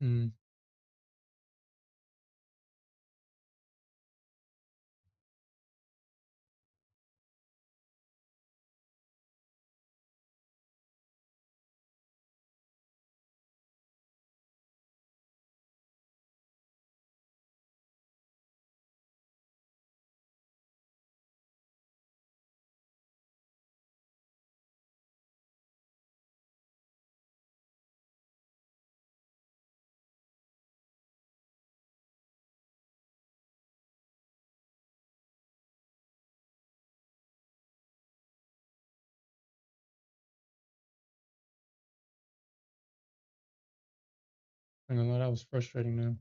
Mm. I know that was frustrating, man.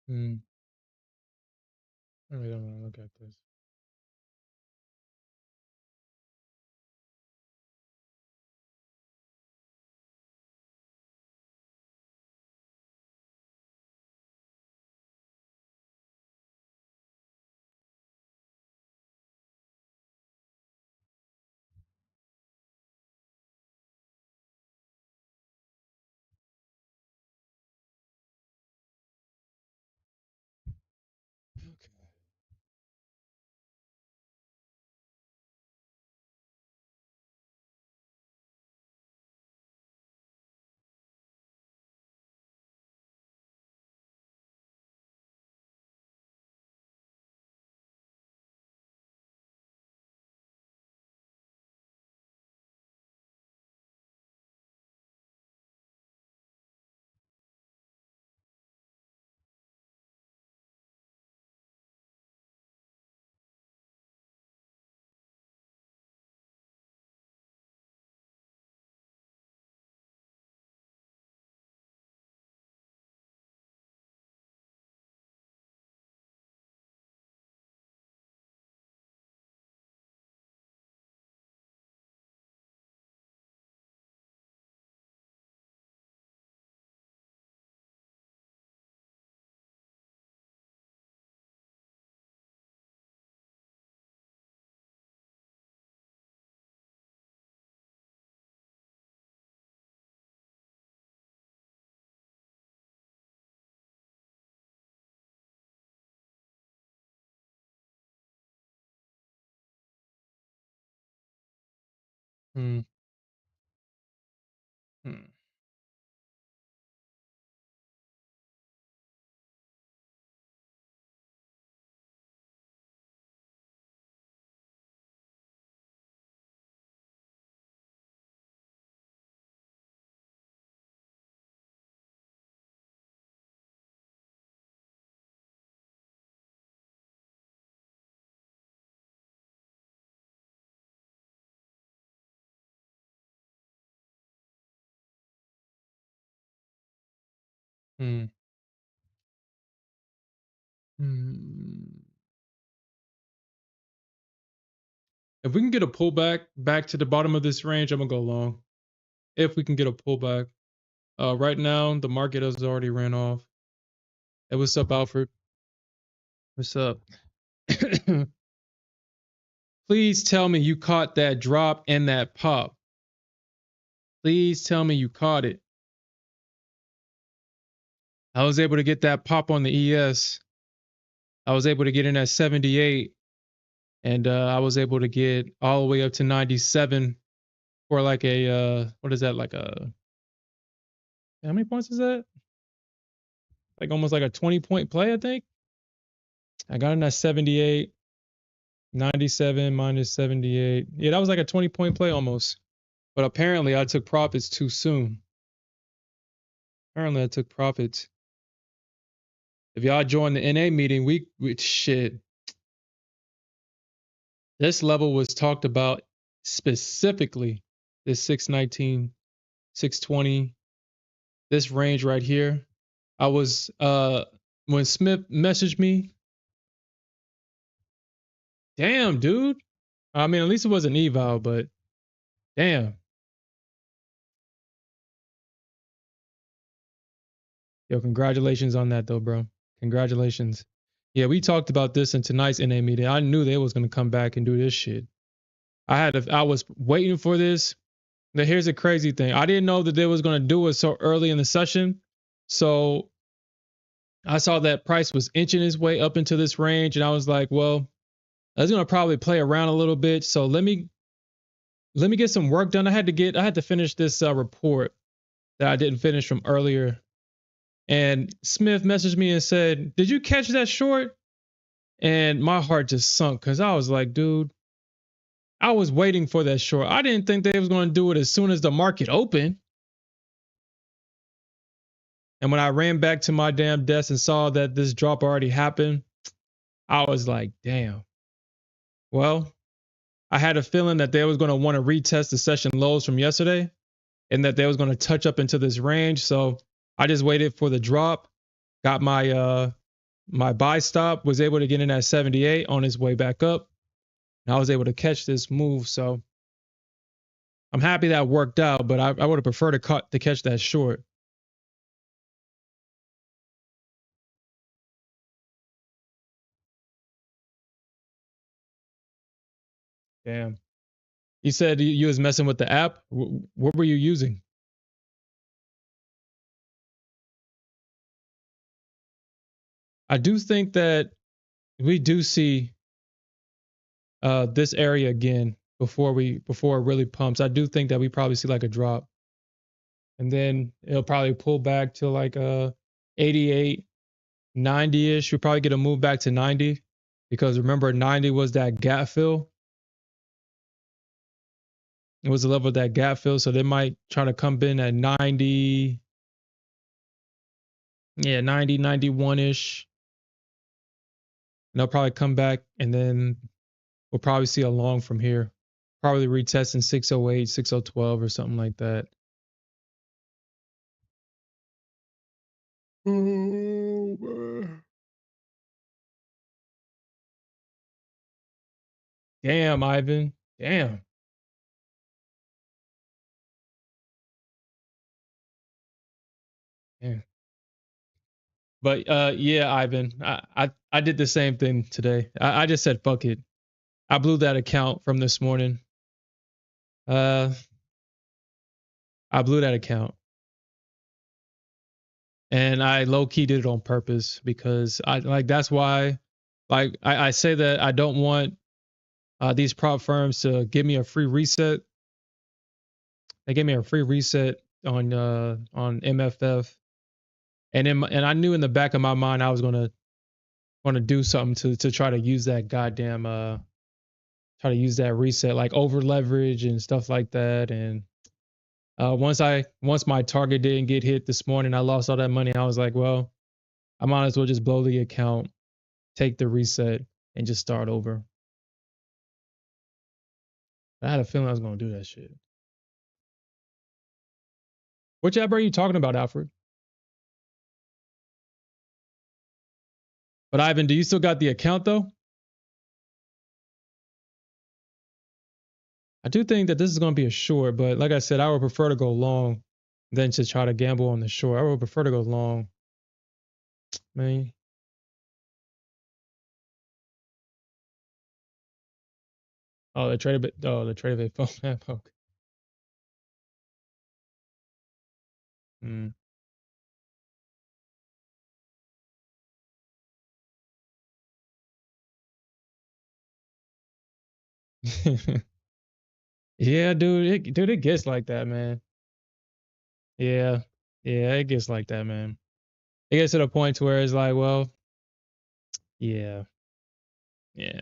Mm. I really don't want to look at this. Okay. Mm. Mm. Hmm. Hmm. If we can get a pullback back to the bottom of this range, I'm gonna go long. If we can get a pullback. Right now, the market has already ran off. Hey, what's up, Alfred? What's up? Please tell me you caught that drop and that pop. Please tell me you caught it. I was able to get that pop on the ES. I was able to get in at 78, and I was able to get all the way up to 97 for like a what is that, like a, how many points is that? Like almost like a 20-point play, I think. I got in at 78, 97 minus 78. Yeah, that was like a 20-point play almost. But apparently I took profits too soon. Apparently I took profits. If y'all join the NA meeting, we shit. This level was talked about specifically. This 619, 620, this range right here. I was when Smith messaged me, damn dude. I mean, at least it was an eval, but damn. Yo, congratulations on that though, bro. Congratulations. Yeah, we talked about this in tonight's NA meeting. I knew they was gonna come back and do this shit. I was waiting for this. Now here's the crazy thing. I didn't know that they was gonna do it so early in the session. So I saw that price was inching its way up into this range, and I was like, well, I was gonna probably play around a little bit. So let me get some work done. I had to finish this report that I didn't finish from earlier. And Smith messaged me and said, "Did you catch that short?" And my heart just sunk because I was like, dude, I was waiting for that short. I didn't think they was going to do it as soon as the market opened. And when I ran back to my damn desk and saw that this drop already happened, I was like, damn. Well, I had a feeling that they was going to want to retest the session lows from yesterday and that they was going to touch up into this range. So I just waited for the drop, got my buy stop, was able to get in at 78 on its way back up. And I was able to catch this move. So I'm happy that worked out, but I would have preferred to catch that short. Damn. You said you was messing with the app. What were you using? I do think that we do see this area again before it really pumps. I do think that we probably see like a drop, and then it'll probably pull back to like 88, 90ish. We'll probably get a move back to 90 because remember 90 was that gap fill. It was the level of that gap fill, so they might try to come in at 90. Yeah, 90, 91ish. And they'll probably come back, and then we'll probably see a long from here. Probably retesting 608, 6012 or something like that. Damn, Ivan. Damn. Damn. But yeah, Ivan, I did the same thing today. I just said fuck it. I blew that account from this morning. Uh I blew that account. And I low key did it on purpose because I like that's why like I say that I don't want these prop firms to give me a free reset. They gave me a free reset on MFF, and I knew in the back of my mind I was gonna do something to try to use that goddamn try to use that reset like over leverage and stuff like that. And once my target didn't get hit this morning, I lost all that money. I was like, well, I might as well just blow the account, take the reset, and just start over. I had a feeling I was gonna do that shit. Which app are you talking about, Alfred? But Ivan, do you still got the account though? I do think that this is going to be a short, but like I said, I would prefer to go long than to try to gamble on the short. I would prefer to go long, man. Oh, the trade bit. Oh, the trade bit phone app. Okay. Mm. Yeah, dude. It gets like that, man. Yeah, yeah, it gets like that, man. It gets to the point to where it's like, well, yeah, yeah.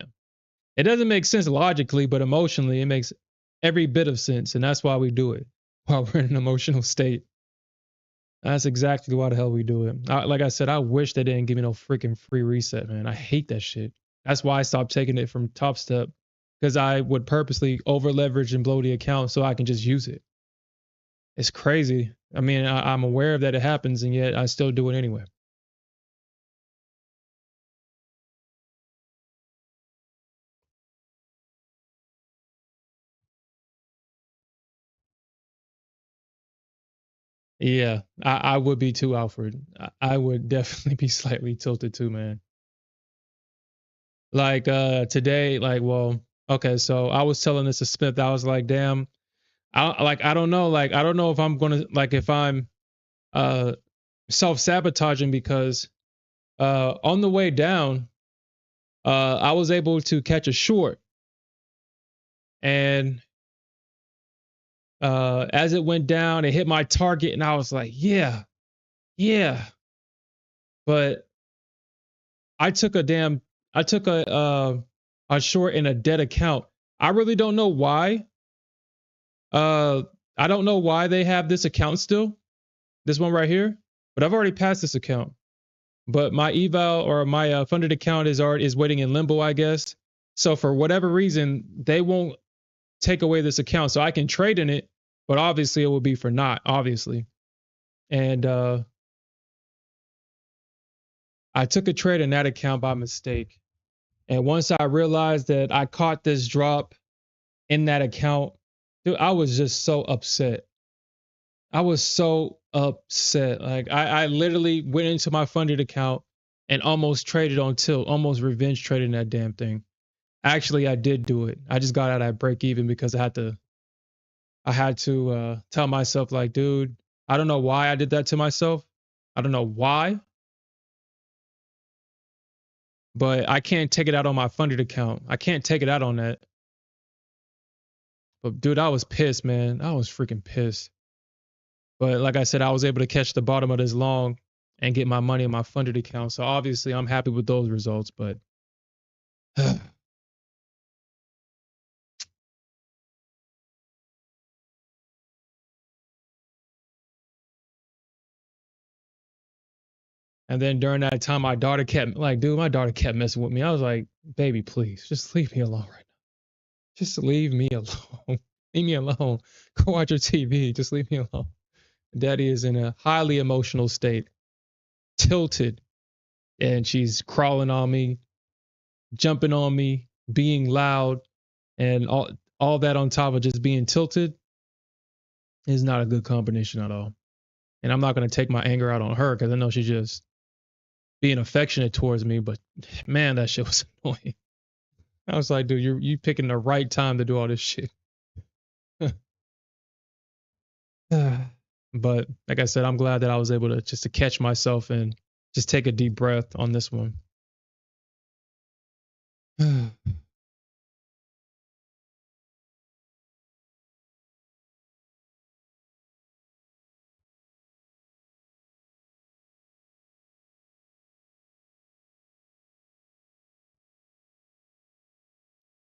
It doesn't make sense logically, but emotionally, it makes every bit of sense, and that's why we do it while we're in an emotional state. That's exactly why the hell we do it. Like I said, I wish they didn't give me no freaking free reset, man. I hate that shit. That's why I stopped taking it from Top Step because I would purposely over leverage and blow the account so I can just use it. It's crazy. I mean, I'm aware that it happens, and yet I still do it anyway. Yeah, I would be too, Alfred. I would definitely be slightly tilted too, man. Like today, like, well, okay, so I was telling this to Smith, I was like, damn, I don't know, like, I don't know if I'm gonna like if I'm uh self-sabotaging because on the way down, I was able to catch a short and as it went down, it hit my target and I was like, yeah, yeah. But I took a damn I took a short in a dead account. I really don't know why. Uh I don't know why they have this account still. This one right here, but I've already passed this account. But my eval or my funded account is waiting in limbo, I guess. So for whatever reason, they won't take away this account, so I can trade in it, but obviously it will be for naught, obviously. And I took a trade in that account by mistake. And once I realized that I caught this drop in that account, dude, I was just so upset. I was so upset. Like I literally went into my funded account and almost traded on tilt, almost revenge trading that damn thing. Actually, I did do it. I just got out at break even because I had to tell myself like, dude, I don't know why I did that to myself. I don't know why, but I can't take it out on my funded account. I can't take it out on that. But dude, I was pissed, man. I was freaking pissed. But like I said, I was able to catch the bottom of this long and get my money in my funded account. So obviously, I'm happy with those results. But and then during that time, my daughter kept like, dude, my daughter kept messing with me. I was like, baby, please, just leave me alone right now. Just leave me alone. Leave me alone. Go watch your TV. Just leave me alone. Daddy is in a highly emotional state, tilted, and she's crawling on me, jumping on me, being loud, and all that on top of just being tilted is not a good combination at all. And I'm not going to take my anger out on her because I know she's just being affectionate towards me. But man, that shit was annoying. I was like, dude, you picking the right time to do all this shit. But like I said, I'm glad that I was able to just to catch myself and just take a deep breath on this one.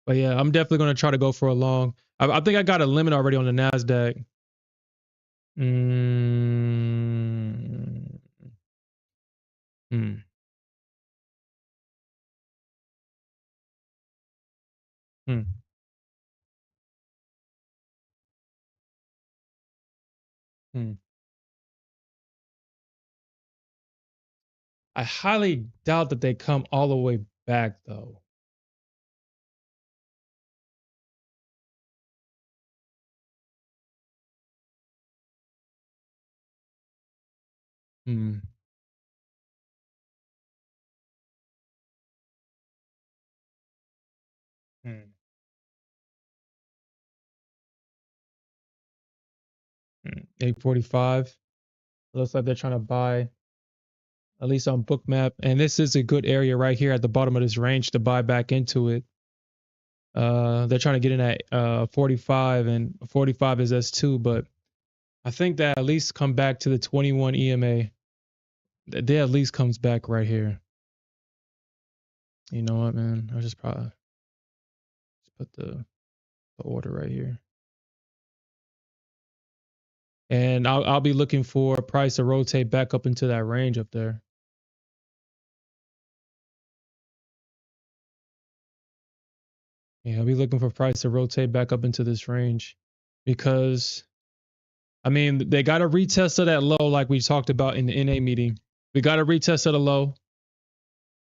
But yeah, I'm definitely going to try to go for a long. I think I got a limit already on the Nasdaq. Mm, hmm, hmm. Hmm. I highly doubt that they come all the way back though. Hmm. Hmm. 845. Looks like they're trying to buy, at least on Bookmap. And this is a good area right here at the bottom of this range to buy back into it. They're trying to get in at 45, and 45 is S2, but I think that at least come back to the 21 EMA. They at least comes back right here. You know what, man? I'll just probably put the order right here. And I'll be looking for a price to rotate back up into that range up there. Yeah, I'll be looking for price to rotate back up into this range because I mean they got to retest of that low like we talked about in the NA meeting. We got to retest of the low.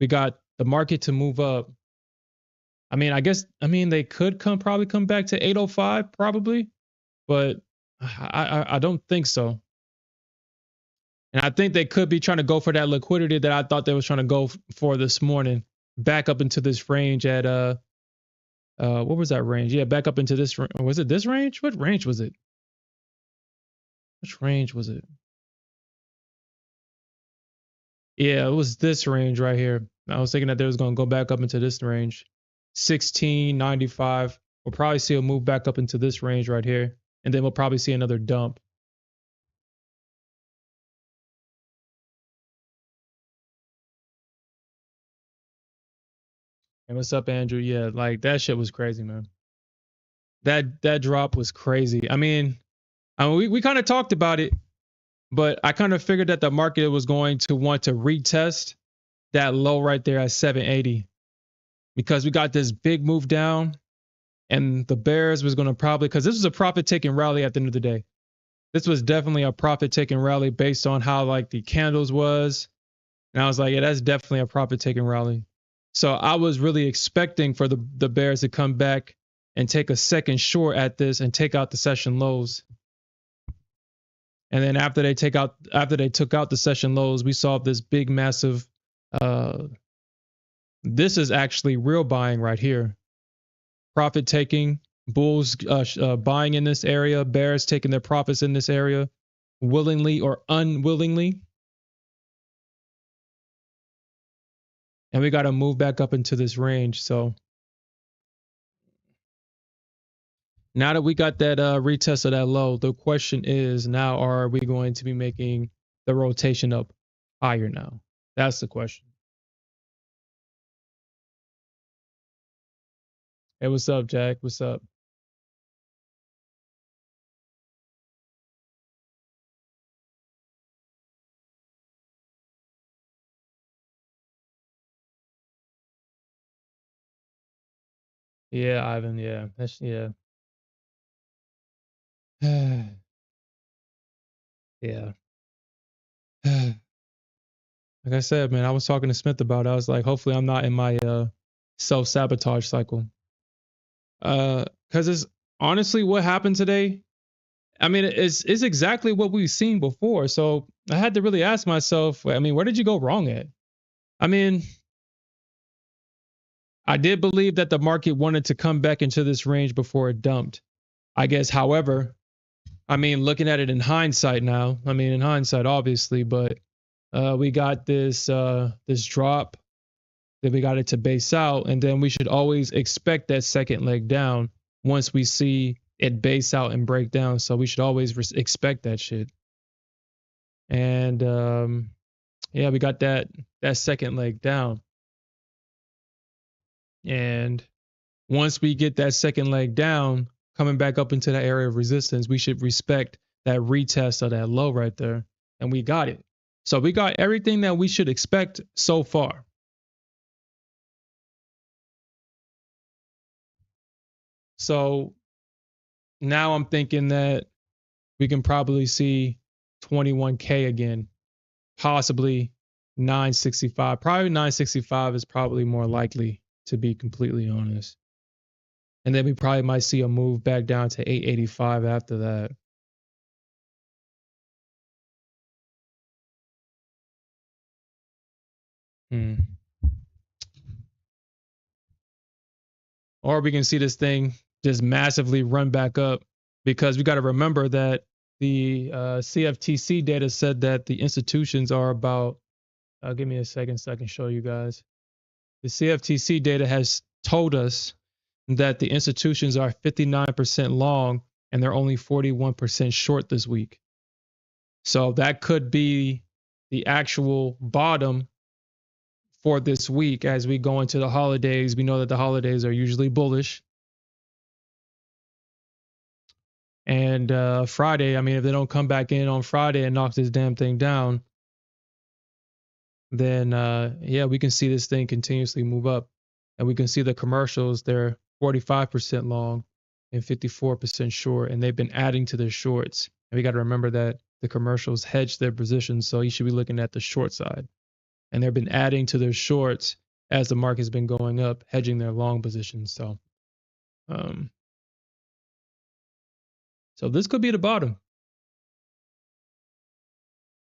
We got the market to move up. I mean, they could probably come back to 805 probably, but I don't think so. And I think they could be trying to go for that liquidity that I thought they was trying to go for this morning, back up into this range at what was that range? Yeah, back up into this. Was it this range? What range was it? Which range was it? Yeah, it was this range right here. I was thinking that they was going to go back up into this range, 1695. We'll probably see a move back up into this range right here, and then we'll probably see another dump. And what's up, Andrew? Yeah, like that shit was crazy, man. That drop was crazy. We kind of talked about it, but I kind of figured that the market was going to want to retest that low right there at 780 because we got this big move down and the bears was going to probably, because this was a profit taking rally at the end of the day. This was definitely a profit taking rally based on how like the candles was. And I was like, yeah, that's definitely a profit taking rally. So I was really expecting for the bears to come back and take a second short at this and take out the session lows. And then after they took out the session lows, we saw this big massive this is actually real buying right here. Profit taking, bulls buying in this area, bears taking their profits in this area, willingly or unwillingly. And we got to move back up into this range. So now that we got that retest of that low, the question is now, are we going to be making the rotation up higher now? That's the question. Hey, what's up, Jack? What's up? Yeah, Ivan. Yeah, that's yeah. Yeah. Like I said, man, I was talking to Smith about it. I was like, hopefully I'm not in my self-sabotage cycle. Because it's honestly what happened today. I mean, it's exactly what we've seen before. So I had to really ask myself, I mean, where did you go wrong at? I mean, I did believe that the market wanted to come back into this range before it dumped. I guess, however, I mean, looking at it in hindsight now, I mean, in hindsight, obviously, but we got this drop, then we got it to base out, and then we should always expect that second leg down once we see it base out and break down. So we should always expect that shit. And yeah, we got that second leg down, and once we get that second leg down, coming back up into that area of resistance, we should respect that retest of that low right there, and we got it. So we got everything that we should expect so far. So now I'm thinking that we can probably see 21K again, possibly 965. Probably 965 is probably more likely, to be completely honest. And then we probably might see a move back down to 885 after that. Hmm. Or we can see this thing just massively run back up, because we got to remember that the CFTC data said that the institutions are about, give me a second so I can show you guys. The CFTC data has told us that the institutions are 59% long and they're only 41% short this week. So that could be the actual bottom for this week as we go into the holidays. We know that the holidays are usually bullish. And Friday, I mean, if they don't come back in on Friday and knock this damn thing down, then yeah, we can see this thing continuously move up. And we can see the commercials, they're 45% long and 54% short, and they've been adding to their shorts. And we got to remember that the commercials hedge their positions, so you should be looking at the short side. And they've been adding to their shorts as the market's been going up, hedging their long positions. Um, so this could be the bottom.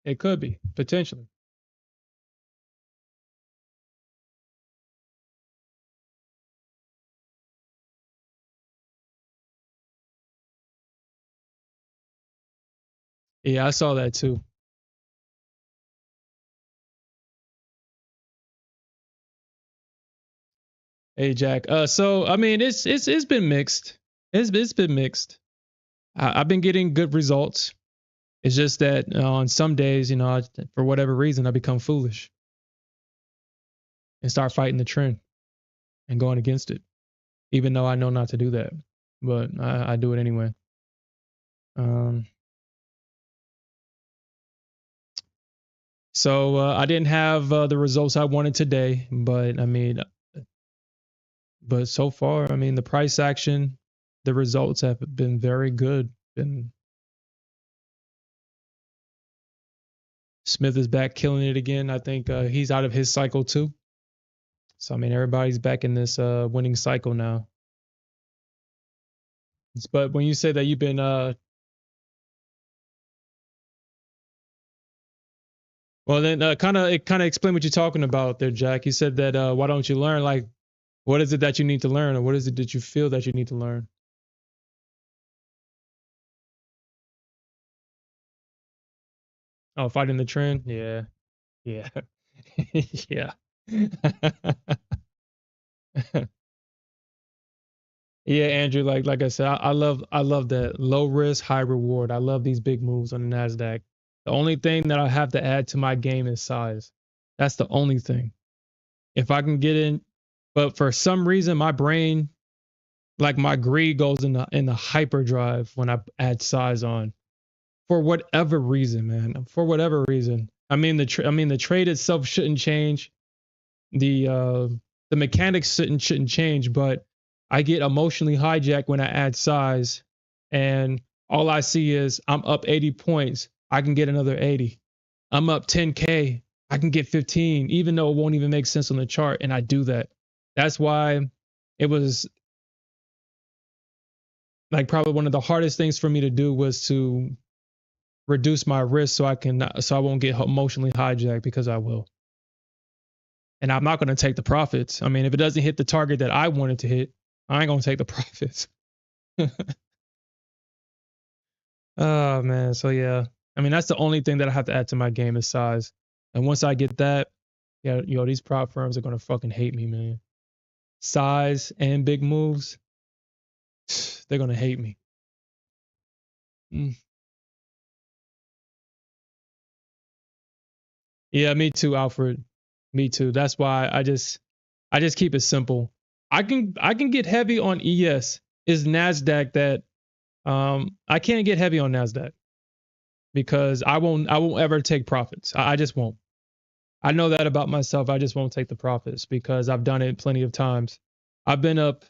It could be, potentially. Yeah, I saw that too. Hey Jack. So I mean, it's been mixed. It's been mixed. I've been getting good results. It's just that on some days, for whatever reason, I become foolish and start fighting the trend and going against it, even though I know not to do that. But I do it anyway. Um, so I didn't have the results I wanted today, but I mean, but so far, I mean, the price action, the results have been very good. And Smith is back killing it again. I think he's out of his cycle too. So I mean, everybody's back in this winning cycle now. But when you say that you've been well, then kind of explain what you're talking about there, Jack. You said that why don't you learn? Like, what is it that you need to learn, or what is it that you feel that you need to learn? Oh, fighting the trend. Yeah, yeah, yeah. Yeah, Andrew. Like I said, I love that low risk, high reward. I love these big moves on the Nasdaq. The only thing that I have to add to my game is size. That's the only thing. If I can get in, but for some reason, my brain, like my greed, goes in the hyperdrive when I add size on. For whatever reason, man. For whatever reason. I mean the trade itself shouldn't change. The uh the mechanics shouldn't change, but I get emotionally hijacked when I add size, and all I see is I'm up 80 points. I can get another 80. I'm up 10K. I can get 15, even though it won't even make sense on the chart. And I do that. That's why it was like probably one of the hardest things for me to do was to reduce my risk so I won't get emotionally hijacked, because I will. And I'm not going to take the profits. I mean, if it doesn't hit the target that I wanted to hit, I ain't going to take the profits. Oh man, so yeah. I mean, that's the only thing that I have to add to my game is size. And once I get that, yeah, these prop firms are going to fucking hate me, man. Size and big moves, they're going to hate me. Mm. Yeah, me too, Alfred. Me too. That's why I just keep it simple. I can get heavy on ES. Is Nasdaq that I can't get heavy on Nasdaq because I won't ever take profits. I just won't. I know that about myself. I just won't take the profits because I've done it plenty of times. I've been up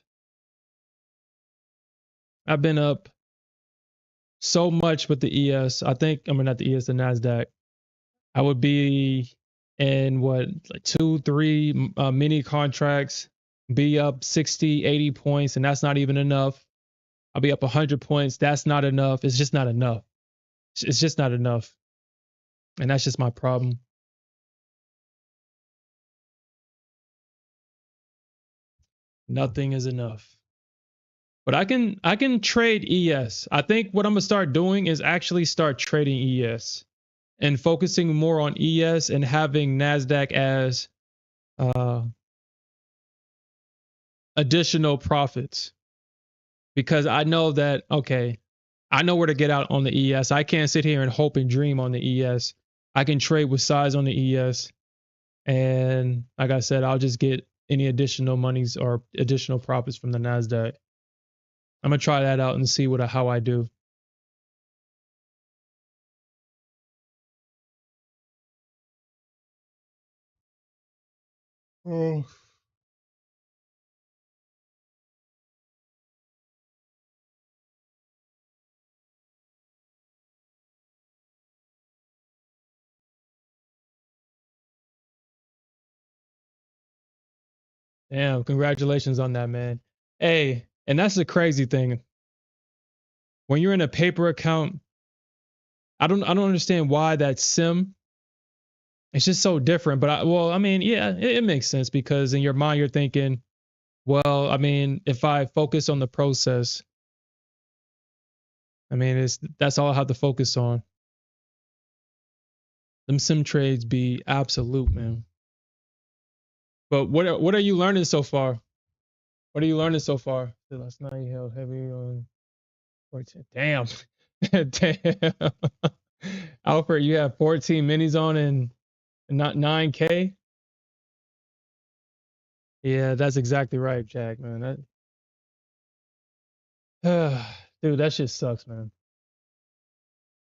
I've been up so much with the ES. I mean not the ES, the Nasdaq. I would be in what, like 2, 3 mini contracts, be up 60, 80 points, and that's not even enough. I'll be up 100 points. That's not enough. It's just not enough. It's just not enough. And that's just my problem. Nothing is enough. But I can trade ES. I think what I'm gonna start doing is actually start trading ES and focusing more on ES and having Nasdaq as uh, additional profits, because I know that, okay, I know where to get out on the ES. I can't sit here and hope and dream on the ES. I can trade with size on the ES, and like I said, I'll just get any additional monies or additional profits from the Nasdaq. I'm gonna try that out and see how I do. Oh, damn! Congratulations on that, man. Hey, and that's the crazy thing. When you're in a paper account, I don't understand why that sim. It's just so different. But I mean, yeah, it makes sense because in your mind you're thinking, well, I mean, if I focus on the process, I mean, that's all I have to focus on. Them sim trades be absolute, man. But what are you learning so far? What are you learning so far? Last night you held heavy on 14. Damn. Damn. Alfred, you have 14 minis on and not 9K? Yeah, that's exactly right, Jack, man. That dude, that shit sucks, man.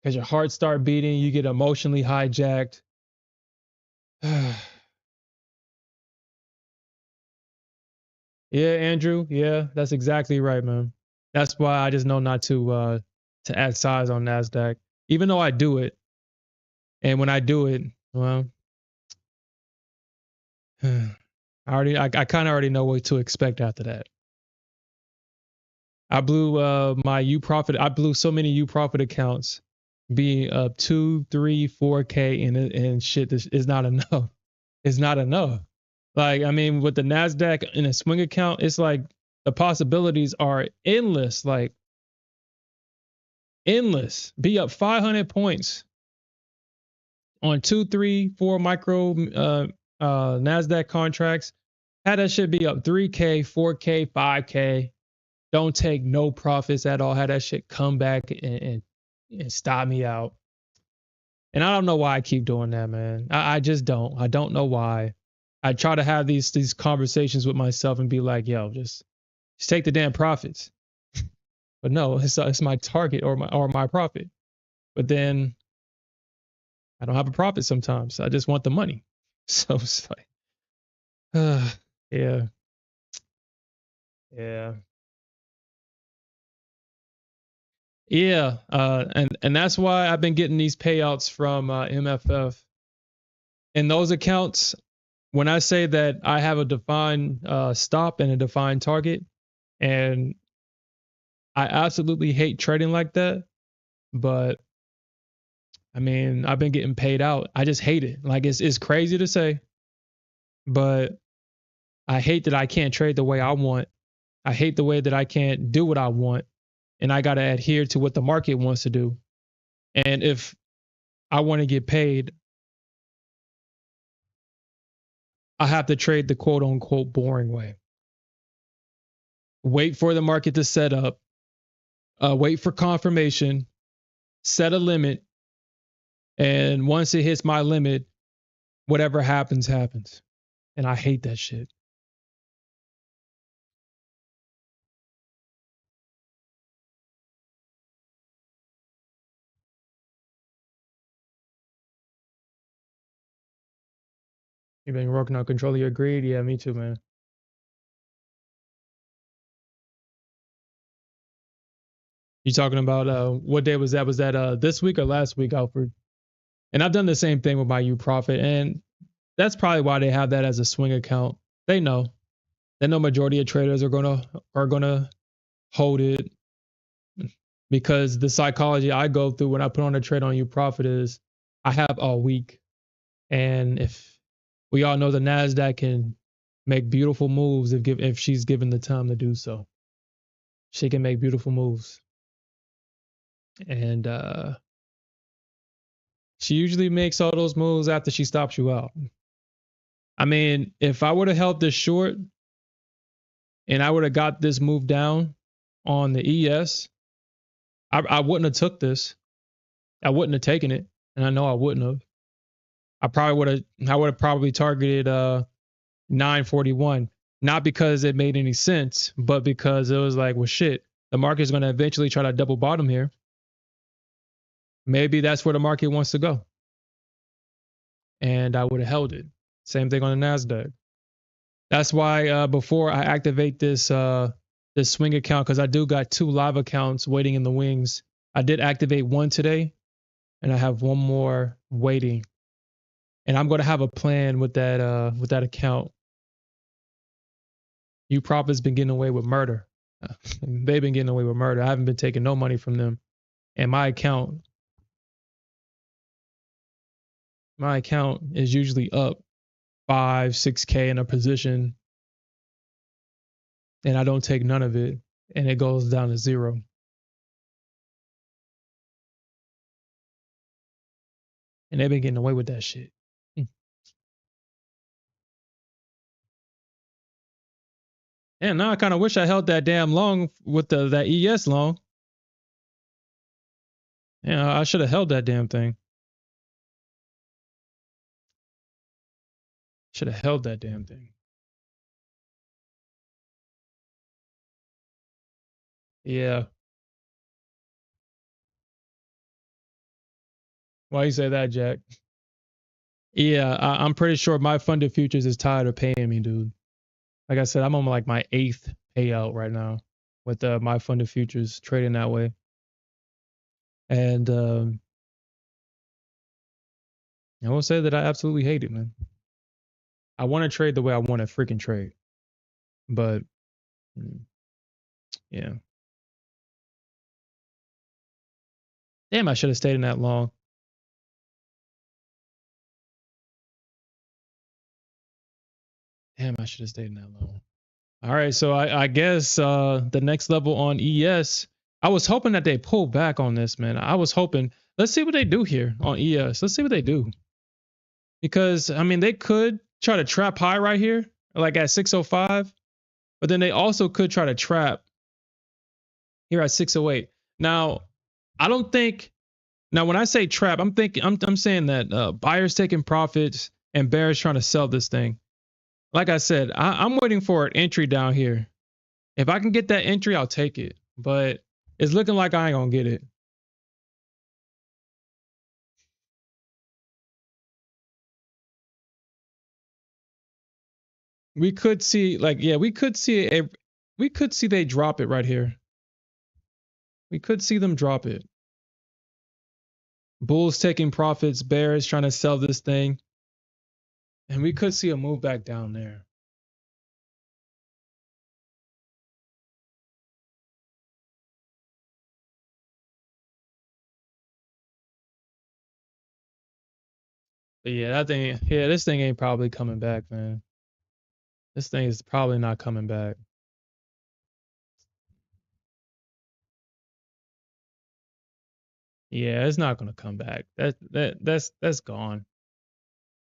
Because your heart start beating, you get emotionally hijacked. Yeah, Andrew. Yeah, that's exactly right, man. That's why I just know not to add size on Nasdaq, even though I do it. And when I do it, well, I kind of already know what to expect after that. I blew my U Profit. I blew so many U Profit accounts, being up 2, 3, 4K, and shit. This is not enough. It's not enough. Like, I mean, with the Nasdaq in a swing account, it's like the possibilities are endless. Like endless. Be up 500 points on 2, 3, 4 micro Nasdaq contracts. Had that shit be up 3K, 4K, 5K. Don't take no profits at all. Had that shit come back and stop me out. And I don't know why I keep doing that, man. I just don't. I don't know why. I try to have these conversations with myself and be like, yo, just take the damn profits. But no, it's my target or my profit. But then I don't have a profit sometimes. I just want the money. So it's like, yeah, yeah, yeah. And that's why I've been getting these payouts from MFF. In those accounts, when I say that I have a defined stop and a defined target, and I absolutely hate trading like that, but I mean, I've been getting paid out. I just hate it. Like it's crazy to say, but I hate that I can't trade the way I want. I hate the way that I can't do what I want, and I got to adhere to what the market wants to do. And if I want to get paid, I have to trade the quote unquote boring way. Wait for the market to set up, wait for confirmation, set a limit, and once it hits my limit, whatever happens, happens. And I hate that shit. You've been working on controlling your greed? Yeah, me too, man. You talking about what day was that? Was that this week or last week, Alfred? And I've done the same thing with my U Profit. And that's probably why they have that as a swing account. They know. They know majority of traders are gonna hold it, because the psychology I go through when I put on a trade on you profit is I have all week. And if we all know the Nasdaq can make beautiful moves if she's given the time to do so. She can make beautiful moves. And she usually makes all those moves after she stops you out. I mean, if I would have held this short and I would have got this move down on the ES, I wouldn't have took this. I wouldn't have taken it. And I know I wouldn't have. I would have probably targeted 941. Not because it made any sense, but because it was like, well, shit, the market's going to eventually try to double bottom here. Maybe that's where the market wants to go. And I would have held it. Same thing on the Nasdaq. That's why before I activate this swing account, because I do got 2 live accounts waiting in the wings. I did activate one today, and I have one more waiting. And I'm going to have a plan with that account. U-Profit's been getting away with murder. They've been getting away with murder. I haven't been taking no money from them. And my account is usually up 5, 6K in a position. And I don't take none of it. And it goes down to 0. And they've been getting away with that shit. And now I kind of wish I held that damn long with that ES long. Yeah, I should have held that damn thing. Should have held that damn thing. Yeah. Why you say that, Jack? Yeah, I'm pretty sure my funded futures is tired of paying me, dude. Like I said, I'm on like my 8th payout right now with my funded futures trading that way. And I won't say that I absolutely hate it, man. I want to trade the way I want to freaking trade. But yeah. Damn, I should have stayed in that long. Damn, I should have stayed in that long. All right, so I guess the next level on ES, I was hoping that they pull back on this, man. I was hoping, let's see what they do here on ES. Let's see what they do. Because, I mean, they could try to trap high right here, like at 605, but then they also could try to trap here at 608. Now, I don't think, now when I say trap, I'm saying that buyers taking profits and bears trying to sell this thing. Like I said, I'm waiting for an entry down here. If I can get that entry, I'll take it. But it's looking like I ain't gonna get it. We could see, like, yeah, we could see they drop it right here. We could see them drop it. Bulls taking profits, bears trying to sell this thing. And we could see a move back down there. But yeah, this thing ain't probably coming back, man. This thing is probably not coming back. Yeah, it's not gonna come back. That's gone.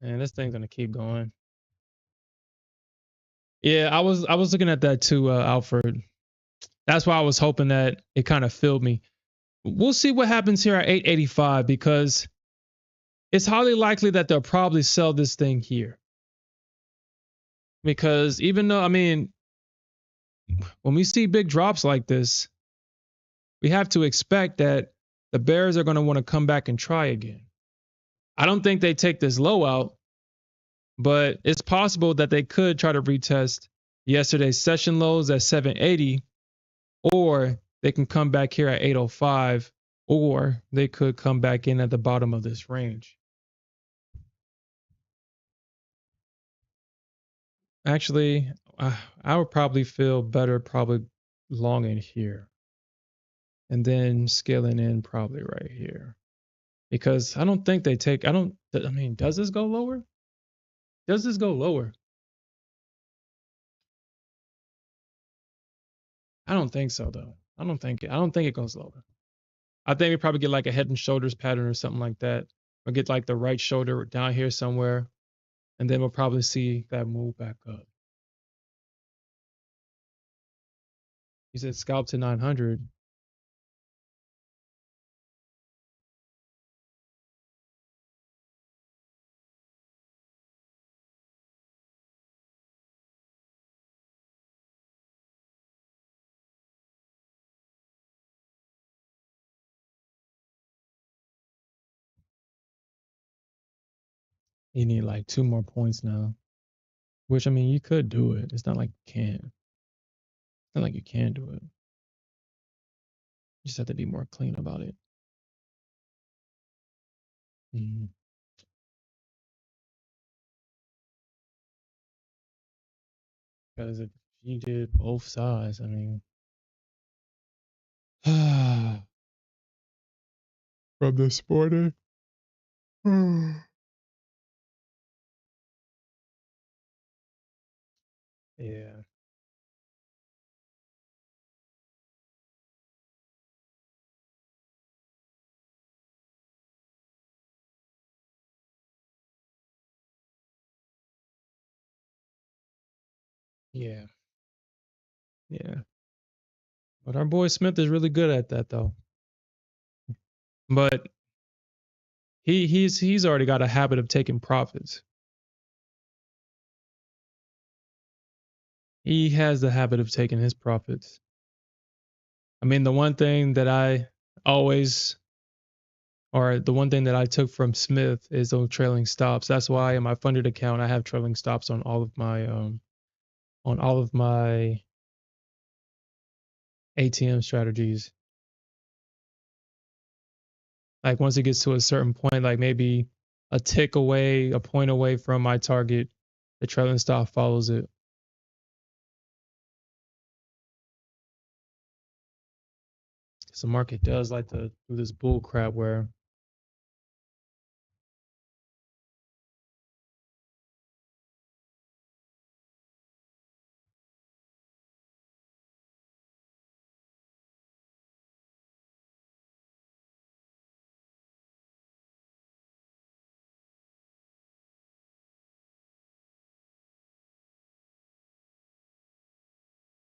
And this thing's gonna keep going. Yeah, I was looking at that too, Alfred. That's why I was hoping that it kind of filled me. We'll see what happens here at 885, because it's highly likely that they'll probably sell this thing here. Because even though, I mean, when we see big drops like this, we have to expect that the bears are going to want to come back and try again. I don't think they take this low out, but it's possible that they could try to retest yesterday's session lows at 780, or they can come back here at 805, or they could come back in at the bottom of this range. Actually, I would probably feel better probably long in here and then scaling in probably right here. Because I don't think they take, I mean, does this go lower? Does this go lower? I don't think so though. I don't think it goes lower. I think we probably get like a head and shoulders pattern or something like that. Or get like the right shoulder down here somewhere. And then we'll probably see that move back up. You said scalp to 900. You need like 2 more points now. Which I mean, you could do it. It's not like you can. It's not like you can do it. You just have to be more clean about it. Mhm. Because if you did both sides, I mean, from this morning. Yeah. Yeah. Yeah. But our boy Smith is really good at that though. But he's already got a habit of taking profits. He has the habit of taking his profits. I mean, the one thing that I always or the one thing that I took from Smith is those trailing stops. That's why in my funded account I have trailing stops on all of my ATM strategies. Like once it gets to a certain point, like maybe a tick away, a point away from my target, the trailing stop follows it. So market does like to do this bull crap where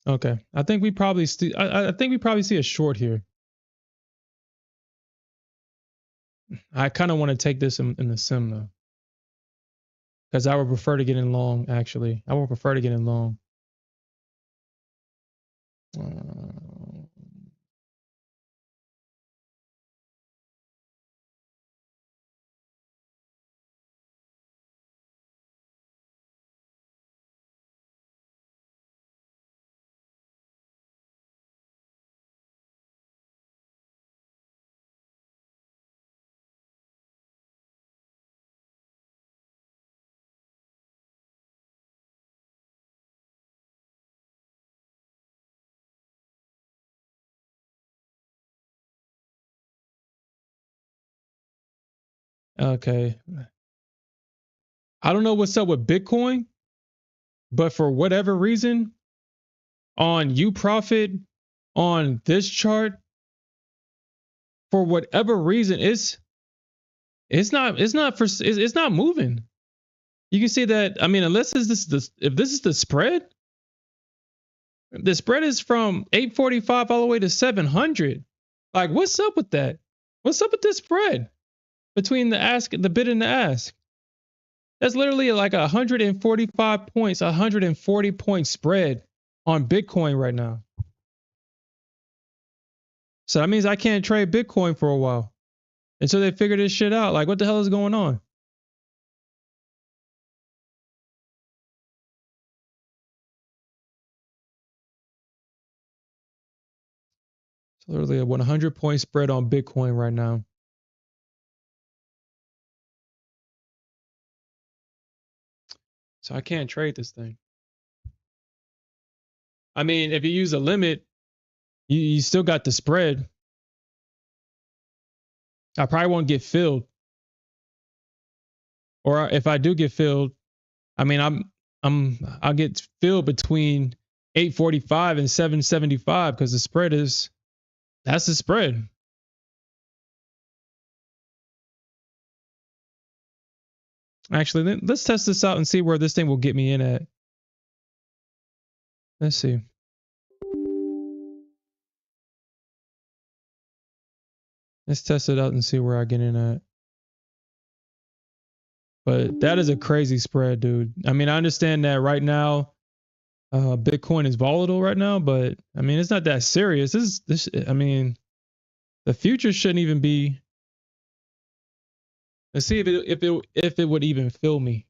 okay. I think we probably I think we probably see a short here. I kind of want to take this in the sim though. Because I would prefer to get in long, actually. I would prefer to get in long. Uh, okay. I don't know what's up with Bitcoin, but for whatever reason, on you profit on this chart, for whatever reason, it's not moving. You can see that. I mean, unless if this is the spread is from 845 all the way to 700. Like, what's up with that? What's up with this spread between the bid and the ask? That's literally like 145 points, 140 point spread on Bitcoin right now. So that means I can't trade Bitcoin for a while until they figure this shit out. Like, what the hell is going on? It's literally a 100 point spread on Bitcoin right now. So I can't trade this thing. I mean, if you use a limit, you still got the spread. I probably won't get filled. Or if I do get filled, I mean, I'll get filled between 845 and 775 because the spread is that's the spread. Actually, let's test this out and see where this thing will get me in at. Let's see. Let's test it out and see where I get in at. But that is a crazy spread, dude. I mean, I understand that right now, Bitcoin is volatile right now, but I mean, it's not that serious. This. I mean, the future shouldn't even be. Let's see if it would even fill me.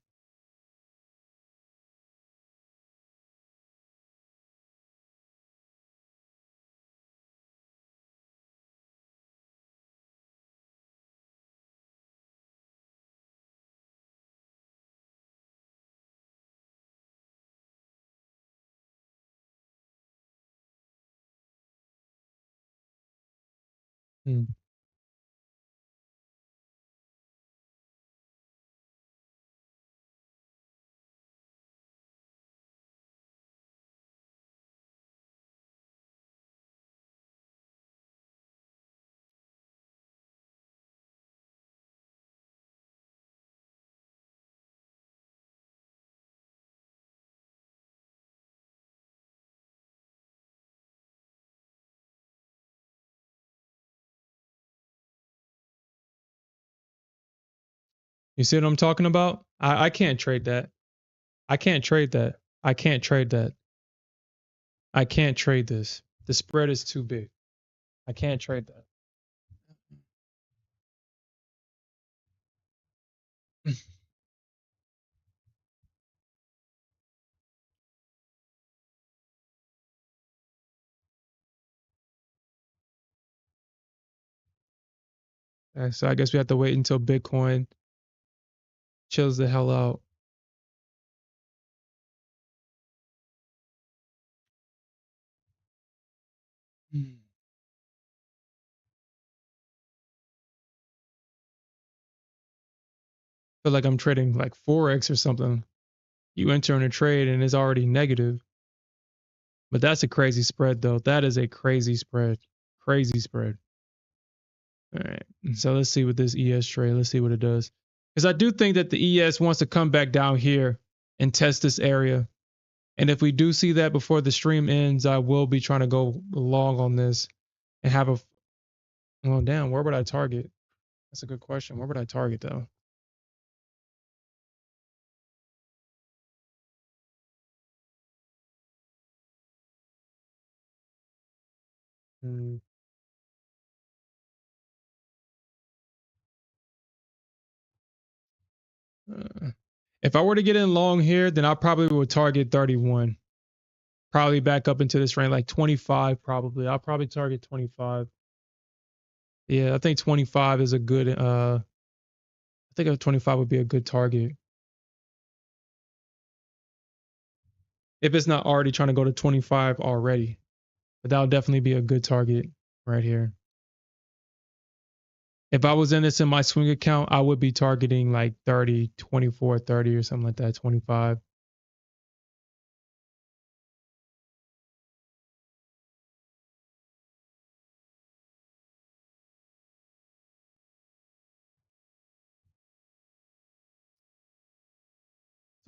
Hmm. You see what I'm talking about? I can't trade that. I can't trade that. I can't trade that. I can't trade this. The spread is too big. I can't trade that. So I guess we have to wait until Bitcoin chills the hell out. Hmm. Feel like I'm trading like Forex or something. You enter in a trade and it's already negative. But that's a crazy spread though. That is a crazy spread. Crazy spread. All right. So let's see what this ES trade, let's see what it does. Because I do think that the ES wants to come back down here and test this area. And if we do see that before the stream ends, I will be trying to go long on this and have a, well, damn, where would I target? That's a good question. Where would I target though? Hmm. Uh, if I were to get in long here, then I probably would target 31. Probably back up into this range, like 25 probably. I'll probably target 25. Yeah, I think 25 is a good I think a 25 would be a good target. If it's not already trying to go to 25 already. But that'll definitely be a good target right here. If I was in this in my swing account, I would be targeting like 30, 24, 30 or something like that, 25.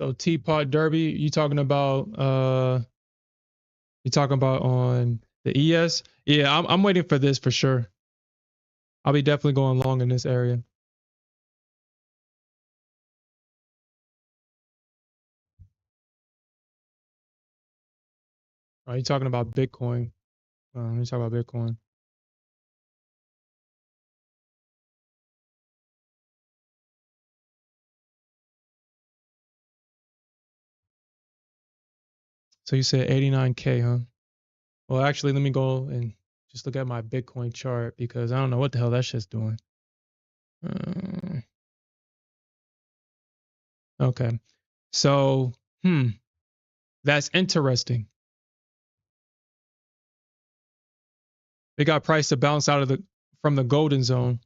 So Teapot Derby, you talking about on the ES? Yeah, I'm waiting for this for sure. I'll be definitely going long in this area. Are you talking about Bitcoin? Let me talk about Bitcoin. So you said 89K, huh? Well, actually, let me go and just look at my Bitcoin chart because I don't know what the hell that shit's doing. Uh, okay. So, that's interesting. They got priced to bounce out of the from the golden zone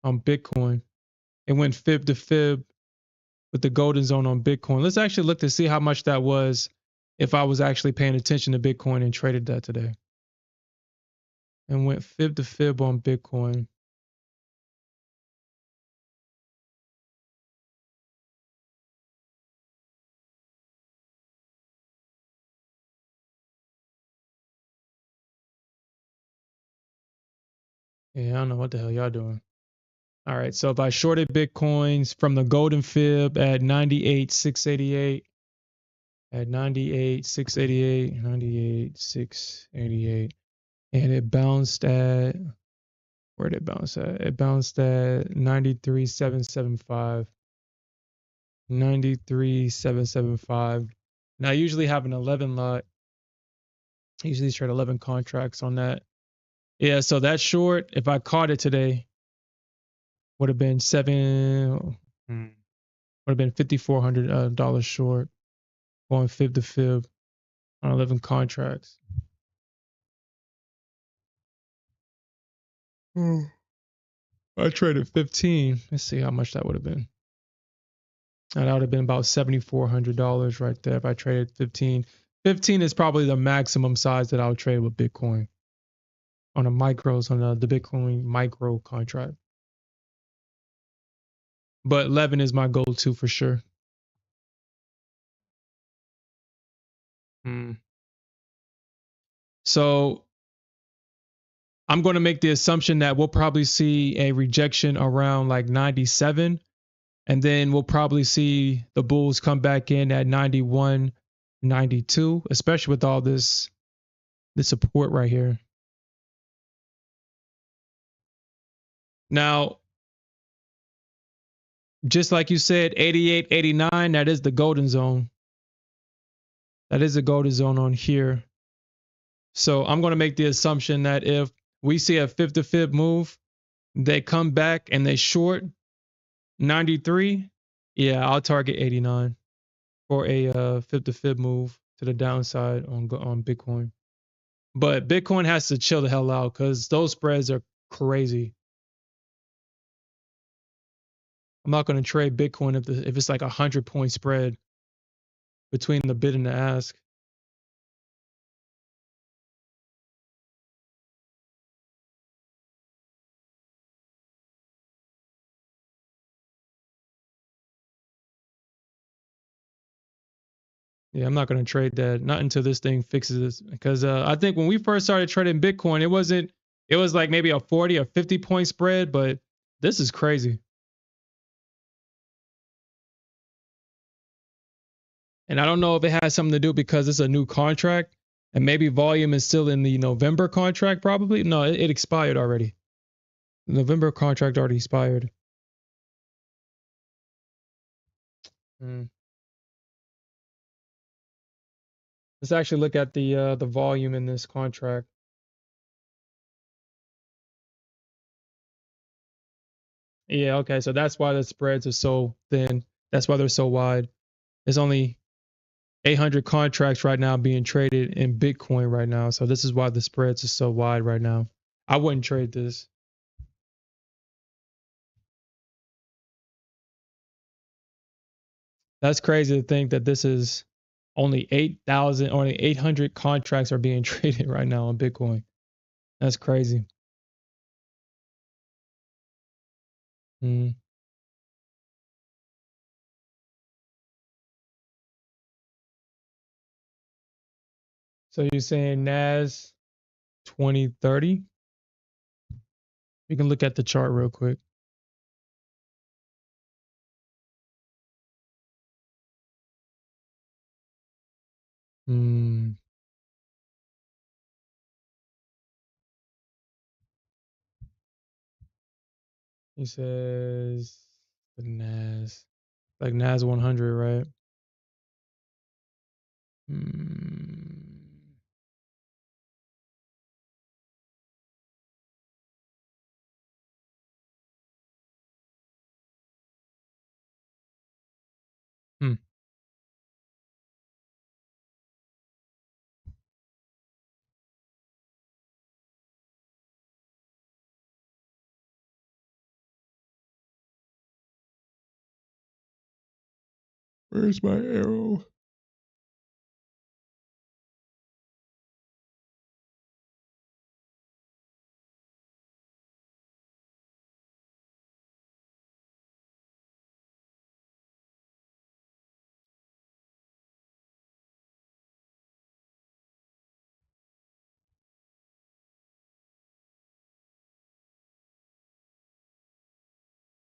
on Bitcoin. It went fib to fib with the golden zone on Bitcoin. Let's actually look to see how much that was if I was actually paying attention to Bitcoin and traded that today. And went fib to fib on Bitcoin. Yeah, I don't know what the hell y'all doing. All right, so if I shorted Bitcoins from the golden fib at 98,688, at 98,688, 98,688, and it bounced at, where did it bounce at? It bounced at 93,775, 93,775. Now I usually have an 11 lot. I usually trade 11 contracts on that. Yeah, so that short, if I caught it today, would have been would have been $5,400 short, going fib to fib on 11 contracts. I traded 15. Let's see how much that would have been. And that would have been about $7,400 right there if I traded 15. 15 is probably the maximum size that I would trade with Bitcoin on the micros, on the Bitcoin micro contract. But 11 is my go-to for sure. So I'm going to make the assumption that we'll probably see a rejection around like 97. And then we'll probably see the bulls come back in at 91, 92, especially with all this support right here. Now, just like you said, 88, 89, that is the golden zone. That is the golden zone on here. So I'm going to make the assumption that if we see a fib to fib move, they come back and they short 93. Yeah, I'll target 89 for a fib to fib move to the downside on Bitcoin. But Bitcoin has to chill the hell out because those spreads are crazy. I'm not going to trade Bitcoin if it's like 100-point spread between the bid and the ask. Yeah, I'm not going to trade that. Not until this thing fixes it. Because I think when we first started trading Bitcoin, it was like maybe a 40 or 50-point spread, but this is crazy. And I don't know if it has something to do because it's a new contract and maybe volume is still in the November contract, probably. No, it expired already. The November contract already expired. Mm. Let's actually look at the volume in this contract. Yeah, okay. So that's why the spreads are so thin. That's why they're so wide. There's only 800 contracts right now being traded in Bitcoin right now. So this is why the spreads are so wide right now. I wouldn't trade this. That's crazy to think that this is only 8,000, only 800 contracts are being traded right now on Bitcoin. That's crazy. Mm. So you're saying NAS 2030? We can look at the chart real quick. Hmm. He says the NAS, like NAS 100, right? Hmm. Hmm. Where's my arrow?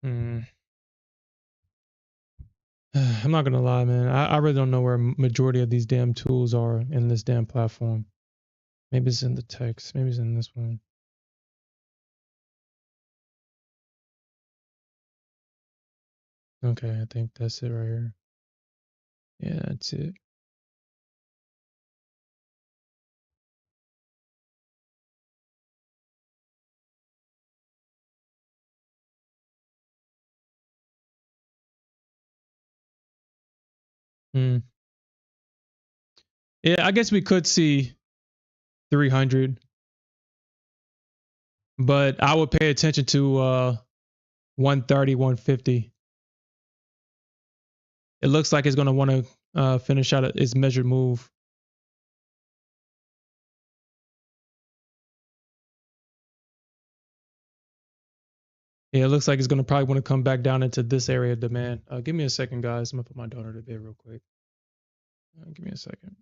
Hmm. I'm not gonna lie, man. I really don't know where majority of these damn tools are in this damn platform. Maybe it's in the text. Maybe it's in this one. Okay, I think that's it right here. Yeah, that's it. Hmm. Yeah, I guess we could see 300, but I would pay attention to 130, 150. It looks like it's gonna want to finish out its measured move. Yeah, it looks like it's gonna probably want to come back down into this area of demand. Give me a second, guys. I'm gonna put my daughter to bed real quick. Give me a second.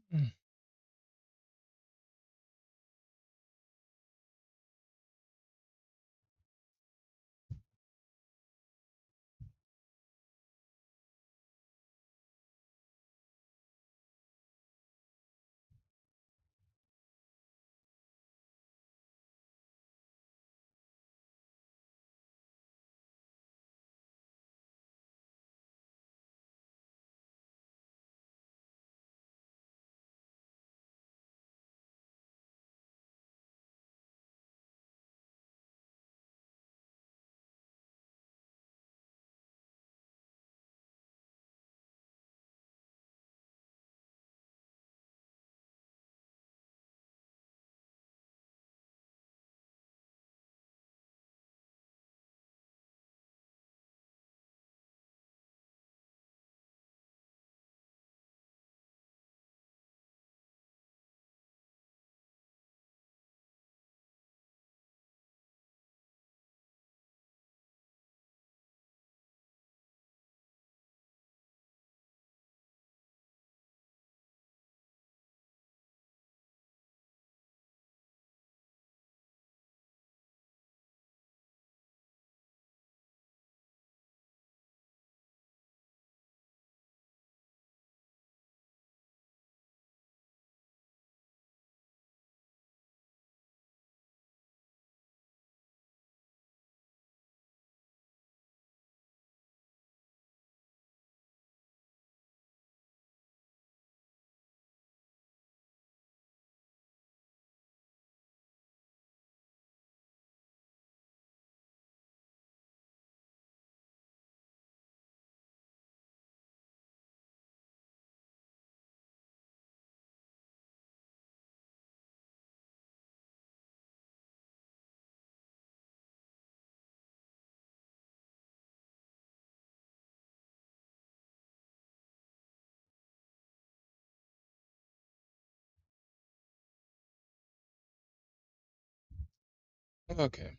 Okay.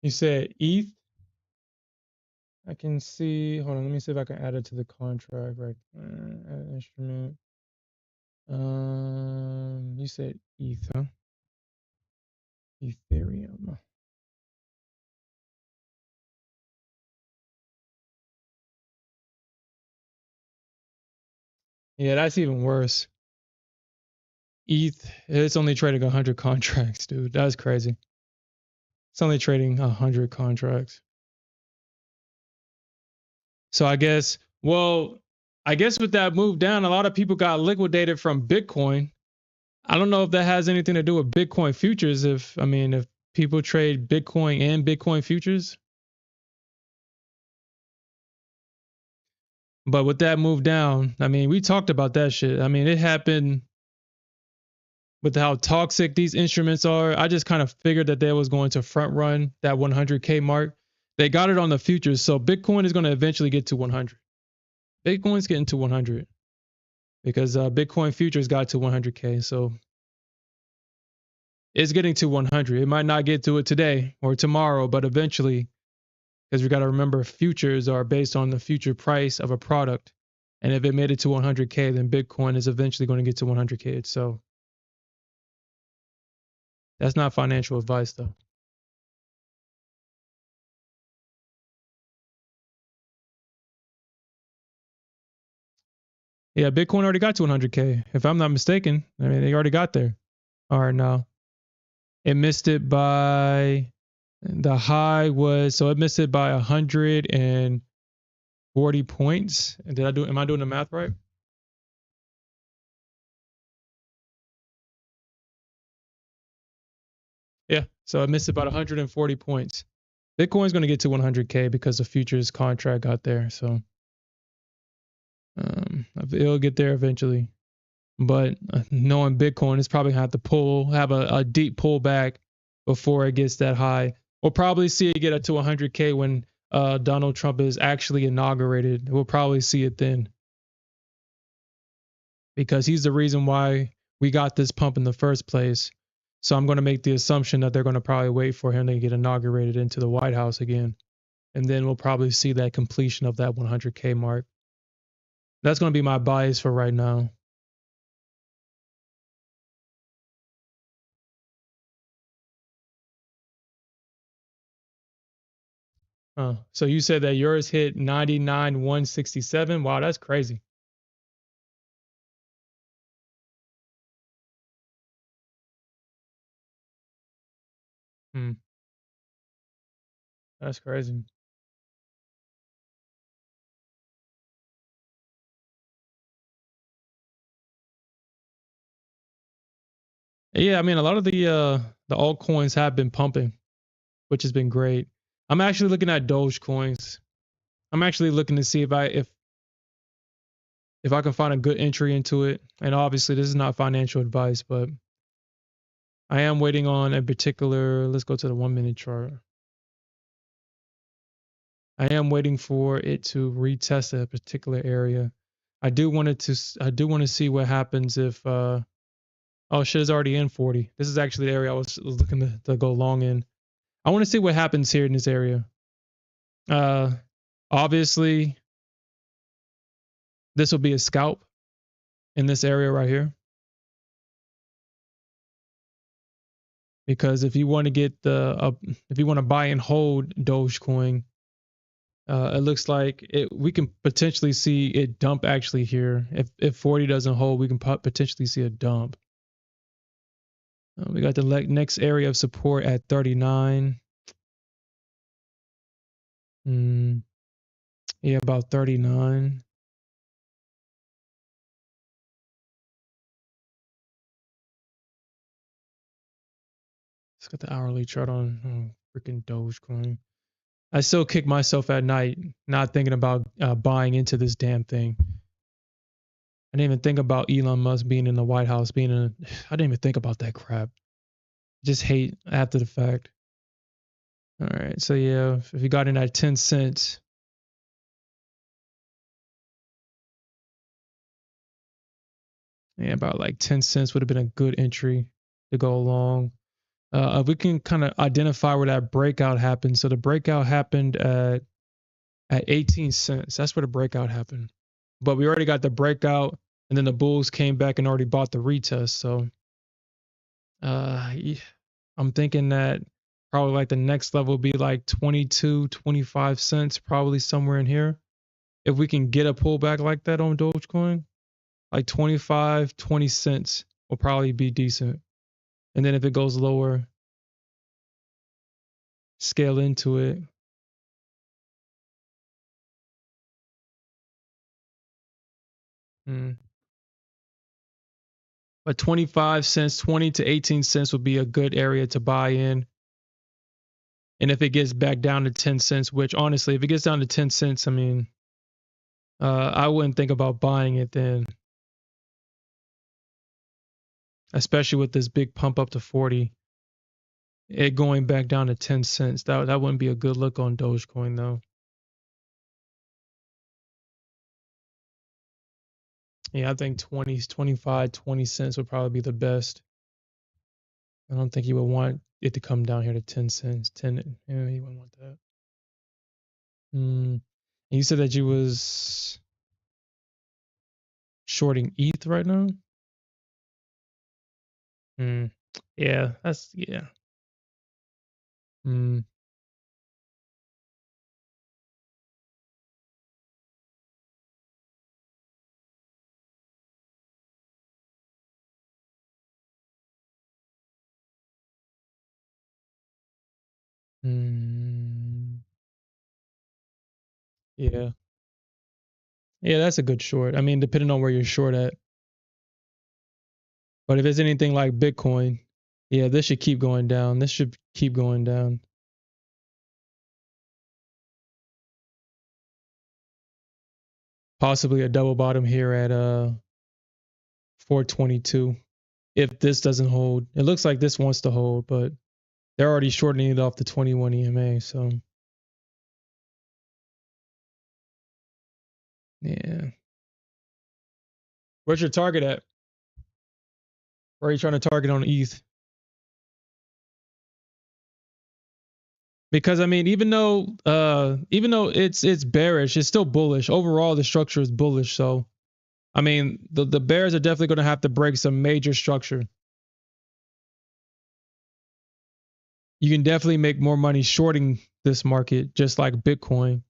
You said ETH. I can see. Hold on. Let me see if I can add it to the contract. Right. Add instrument. You said ETH, huh? Ethereum. Yeah, that's even worse. ETH. It's only trading 100 contracts, dude. That's crazy. It's only trading 100 contracts. So I guess, well, I guess with that move down, a lot of people got liquidated from Bitcoin. I don't know if that has anything to do with Bitcoin futures. If people trade Bitcoin and Bitcoin futures, but with that move down, we talked about that shit. It happened. with how toxic these instruments are, I just kind of figured that they was going to front run that 100K mark. They got it on the futures, so Bitcoin is going to eventually get to 100. Bitcoin's getting to 100 because Bitcoin futures got to 100K, so it's getting to 100. It might not get to it today or tomorrow, but eventually, because we got to remember futures are based on the future price of a product. And if it made it to 100K, then Bitcoin is eventually going to get to 100K. So that's not financial advice, though. Yeah, Bitcoin already got to 100K. If I'm not mistaken, I mean, they already got there. All right, now it missed it by the high was, so it missed it by 140 points. Am I doing the math right? Yeah, so it missed it about 140 points. Bitcoin's going to get to 100K because the futures contract got there. So it'll get there eventually. But knowing Bitcoin, it's probably going to have to have a deep pullback before it gets that high. We'll probably see it get up to 100K when Donald Trump is actually inaugurated. We'll probably see it then because he's the reason why we got this pump in the first place. So I'm going to make the assumption that they're going to probably wait for him to get inaugurated into the White House again. And then we'll probably see that completion of that 100K mark. That's going to be my bias for right now. So you said that yours hit 99,167. Wow, that's crazy. Hmm, that's crazy. Yeah, I mean a lot of the altcoins have been pumping, which has been great. I'm actually looking at Doge coins. I'm actually looking to see if I can find a good entry into it. And obviously this is not financial advice, but I am waiting on a particular, let's go to the 1 minute chart. I am waiting for it to retest a particular area. I do want to see what happens if oh shit, is already in 40. This is actually the area I was looking to go long in. I want to see what happens here in this area. Uh Obviously this will be a scalp in this area right here. Because if you want to get if you want to buy and hold Dogecoin, it looks like we can potentially see it dump actually here. If 40 doesn't hold, we can potentially see a dump. We got the next area of support at 39. Yeah, about 39. Let's get the hourly chart on freaking Dogecoin. I still kick myself at night not thinking about buying into this damn thing. I didn't even think about Elon Musk being in the White House, I didn't even think about that crap. Just hate after the fact. All right, so yeah, if you got in at 10 cents, yeah, about like 10 cents would have been a good entry to go along. If we can kind of identify where that breakout happened. So the breakout happened at 18 cents. That's where the breakout happened. But we already got the breakout, and then the bulls came back and already bought the retest. So I'm thinking that probably like the next level will be like 22, 25 cents, probably somewhere in here. If we can get a pullback like that on Dogecoin, like 25, 20 cents will probably be decent. And then if it goes lower, scale into it. Mm. But 25 cents, 20 to 18 cents would be a good area to buy in. And if it gets back down to 10 cents, which honestly, if it gets down to 10 cents, I mean, I wouldn't think about buying it then. especially with this big pump up to 40. It going back down to 10 cents. That wouldn't be a good look on Dogecoin though. Yeah, I think 20, 25, 20 cents would probably be the best. I don't think you would want it to come down here to 10 cents. 10, yeah, you wouldn't want that. And you said that you was shorting ETH right now? Yeah, that's, yeah. Mm. Mm. Yeah. Yeah, that's a good short. I mean, depending on where you're short at. But if it's anything like Bitcoin, yeah, this should keep going down. This should keep going down. Possibly a double bottom here at 422 if this doesn't hold. It looks like this wants to hold, but they're already shortening it off the 21 EMA, so yeah. Where's your target at? Where are you trying to target on ETH? Because I mean, even though it's bearish, it's still bullish. Overall, the structure is bullish. So I mean, the bears are definitely going to have to break some major structure. You can definitely make more money shorting this market, just like Bitcoin.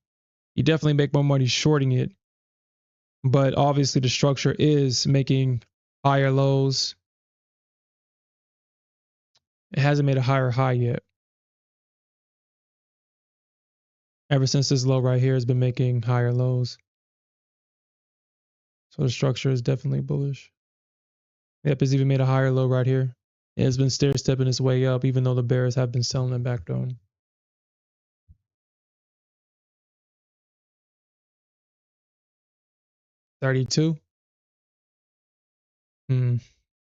You definitely make more money shorting it. But obviously, the structure is making higher lows. It hasn't made a higher high yet. Ever since this low right here has been making higher lows. So the structure is definitely bullish. Yep, it's even made a higher low right here. It's been stair stepping its way up, even though the bears have been selling it back down. 32.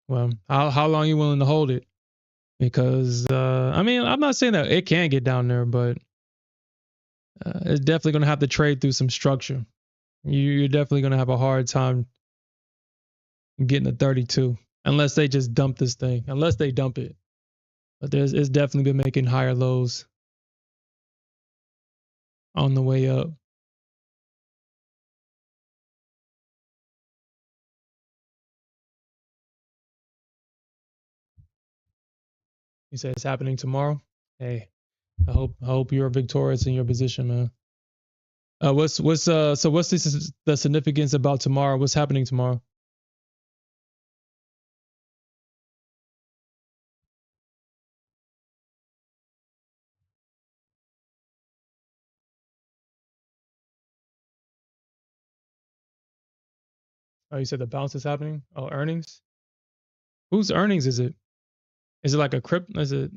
Well, how long are you willing to hold it? Because I mean, I'm not saying that it can get down there, but it's definitely going to have to trade through some structure. You're definitely going to have a hard time getting to 32 unless they just dump this thing. Unless they dump it, but it's definitely been making higher lows on the way up. You said it's happening tomorrow. Hey, I hope you're victorious in your position, man. What's the significance about tomorrow? What's happening tomorrow? Oh, you said the bounce is happening. Oh, earnings. Whose earnings is it? Is it like a crypt? Is it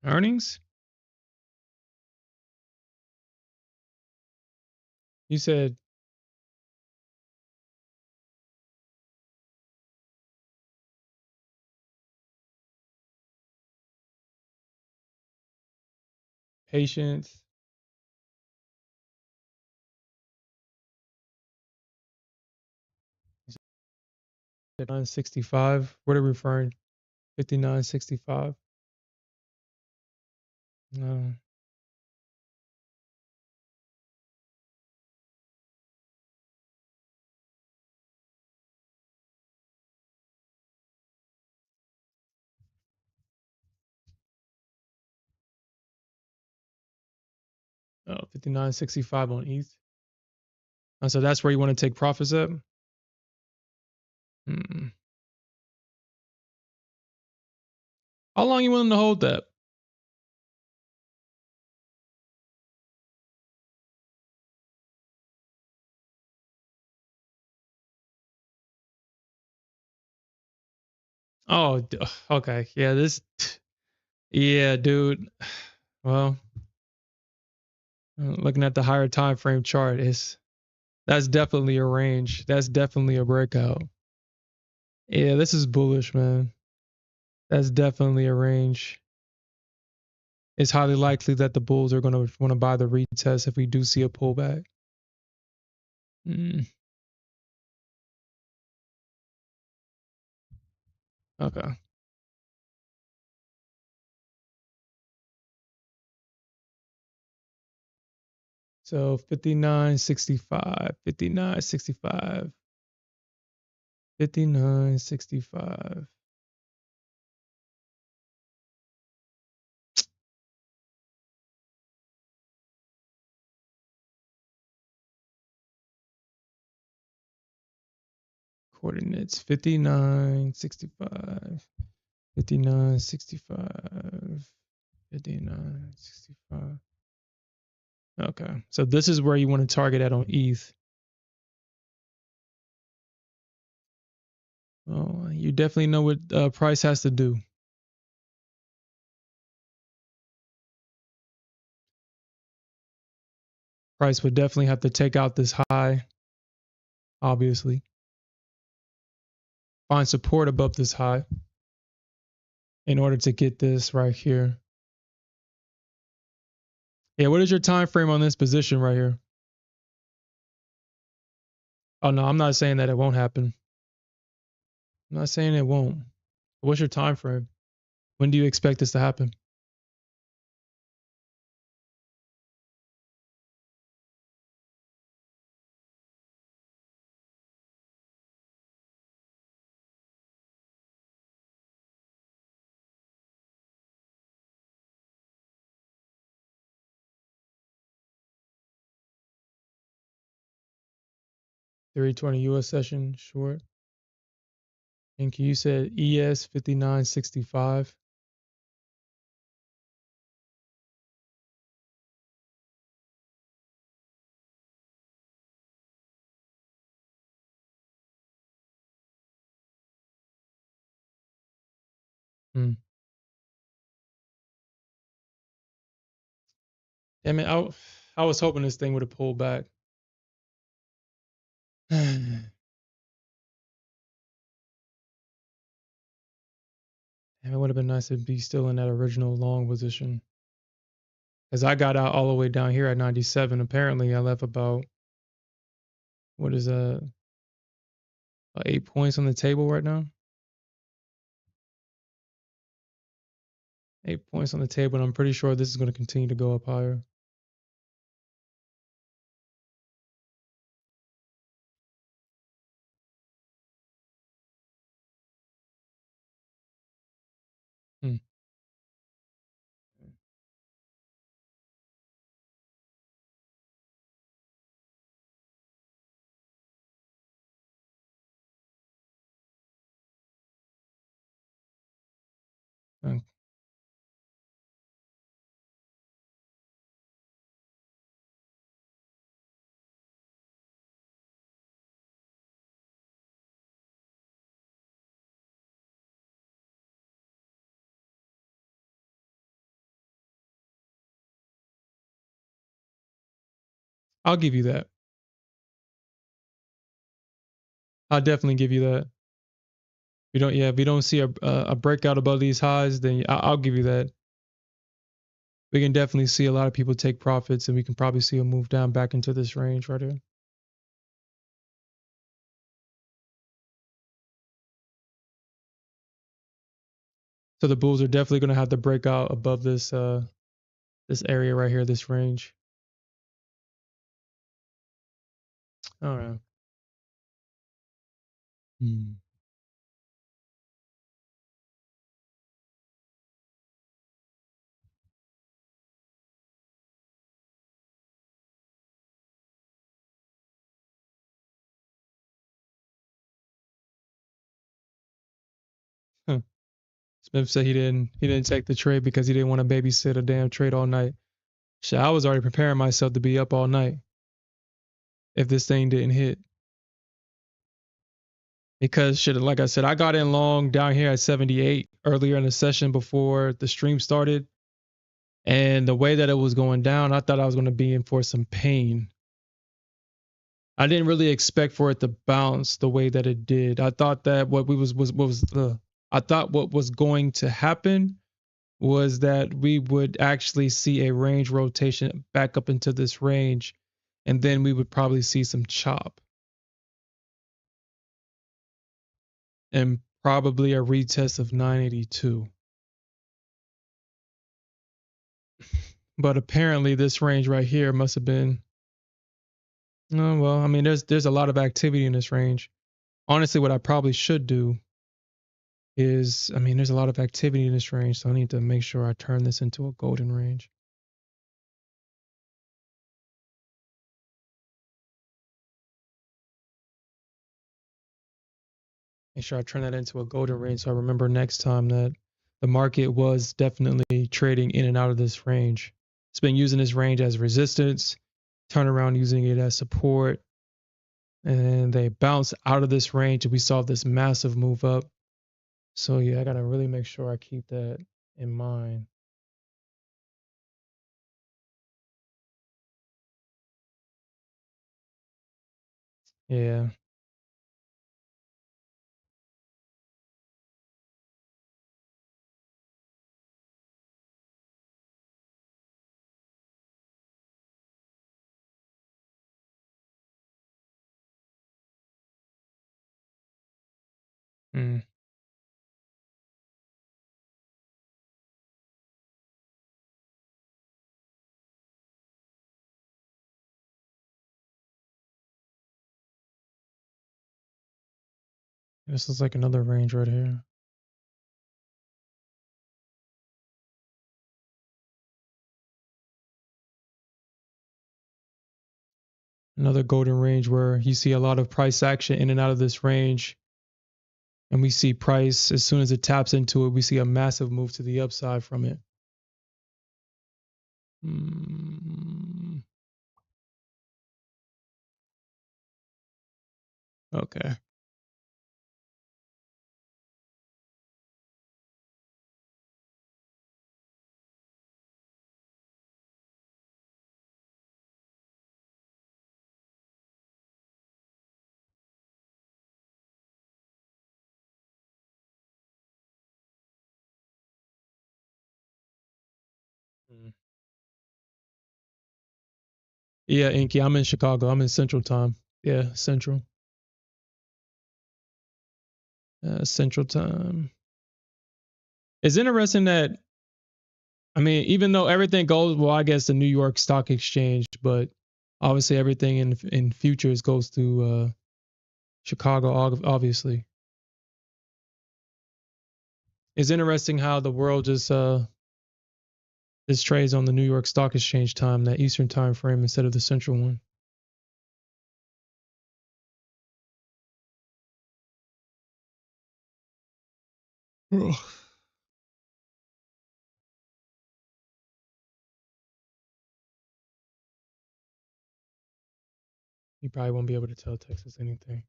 earnings? You said patience. 59.65. What are we referring? 59.65. No. 59.65 on ETH. So that's where you want to take profits at. Hmm. How long you willing to hold that? Oh, okay. Yeah, this. Yeah, dude. Well, looking at the higher time frame chart, that's definitely a range. That's definitely a breakout. Yeah, this is bullish, man. That's definitely a range. It's highly likely that the bulls are going to want to buy the retest if we do see a pullback. Okay. So 59.65, 59.65, 59.65. Coordinates 59.65, 59.65, 59.65. Okay. So this is where you want to target at on ETH. Oh, you definitely know what price has to do. Price would definitely have to take out this high, obviously. Find support above this high in order to get this right here. Yeah, what is your time frame on this position right here? Oh no, I'm not saying that it won't happen. I'm not saying it won't. What's your time frame? When do you expect this to happen? $320 US session short. And you said ES 59.65. I mean, I was hoping this thing would have pulled back. Damn, it would have been nice to be still in that original long position. Because I got out all the way down here at 97. Apparently, I left about, what is that? 8 points on the table right now. 8 points on the table, and I'm pretty sure this is going to continue to go up higher. Hmm. Hmm. I'll give you that. I'll definitely give you that. If we don't see a breakout above these highs, then I'll give you that. We can definitely see a lot of people take profits, and we can probably see a move down back into this range right here. So the bulls are definitely going to have to break out above this this area right here, this range. All right. Hmm. Huh. Smith said he didn't take the trade because he didn't want to babysit a damn trade all night. Shit, I was already preparing myself to be up all night if this thing didn't hit. Because shit, like I said, I got in long down here at 78 earlier in the session before the stream started. And the way that it was going down, I thought I was going to be in for some pain. I didn't really expect for it to bounce the way that it did. I thought that what we was I thought what was going to happen was that we would actually see a range rotation back up into this range, and then we would probably see some chop and probably a retest of 982. But apparently this range right here must have been, oh, well, I mean, there's a lot of activity in this range. Honestly, what I probably should do is, I mean, there's a lot of activity in this range, so I need to make sure I turn this into a golden range. Make sure I turn that into a golden range so I remember next time that the market was definitely trading in and out of this range. It's been using this range as resistance, turn around using it as support, and they bounce out of this range and we saw this massive move up. So yeah, I gotta really make sure I keep that in mind. Yeah. Mm. This is like another range right here. Another golden range where you see a lot of price action in and out of this range. And we see price, as soon as it taps into it, we see a massive move to the upside from it. Okay. Mm. Yeah, Inky, I'm in Chicago. I'm in Central Time. Yeah, Central. Central Time. It's interesting that, I mean, even though everything goes, well, I guess the New York Stock Exchange, but obviously everything in futures goes to Chicago, obviously. It's interesting how the world just trades on the New York Stock Exchange time, that Eastern time frame instead of the Central one. Ugh. You probably won't be able to tell Texas anything.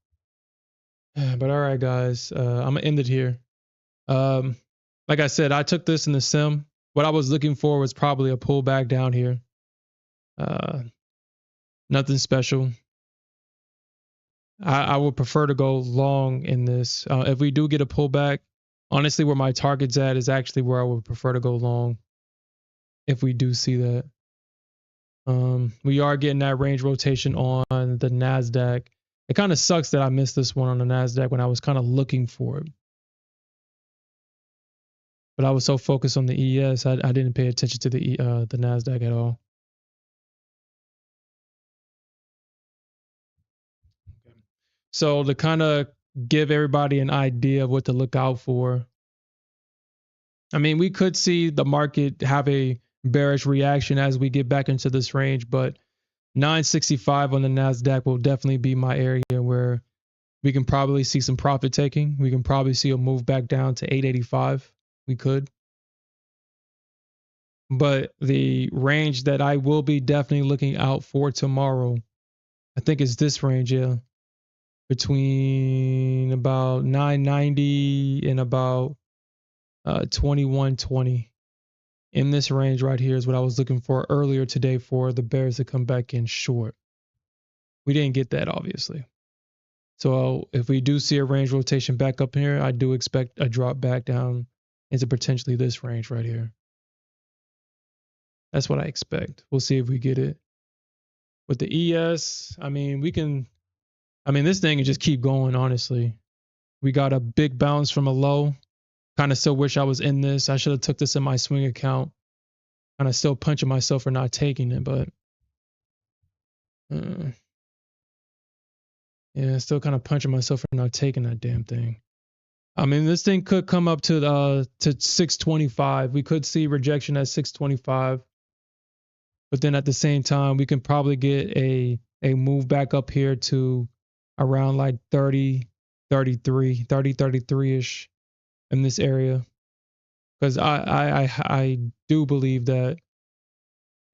But all right, guys, I'm gonna end it here. Um, like I said, I took this in the sim. What I was looking for was probably a pullback down here. Uh, Nothing special. I would prefer to go long in this. If we do get a pullback, honestly, where my target's at is actually where I would prefer to go long. If we do see that, we are getting that range rotation on the Nasdaq. It kind of sucks that I missed this one on the Nasdaq when I was kind of looking for it, but I was so focused on the ES, I didn't pay attention to the Nasdaq at all. So to kind of give everybody an idea of what to look out for, I mean, we could see the market have a bearish reaction as we get back into this range, but 965 on the Nasdaq will definitely be my area where we can probably see some profit taking. We can probably see a move back down to 885. We could. But the range that I will be definitely looking out for tomorrow, I think it's this range, yeah, between about 990 and about 2120. In this range right here is what I was looking for earlier today for the bears to come back in short. We didn't get that, obviously. So if we do see a range rotation back up here, I do expect a drop back down into potentially this range right here. That's what I expect. We'll see if we get it. With the ES, I mean, this thing can just keep going, honestly. We got a big bounce from a low. Kind of still wish I was in this. I should have took this in my swing account. Kind of still punching myself for not taking it, but yeah, still kind of punching myself for not taking that damn thing. I mean, this thing could come up to 625. We could see rejection at 625. But then at the same time, we can probably get a move back up here to around like 30, 33, 30, 33-ish in this area. Because I do believe that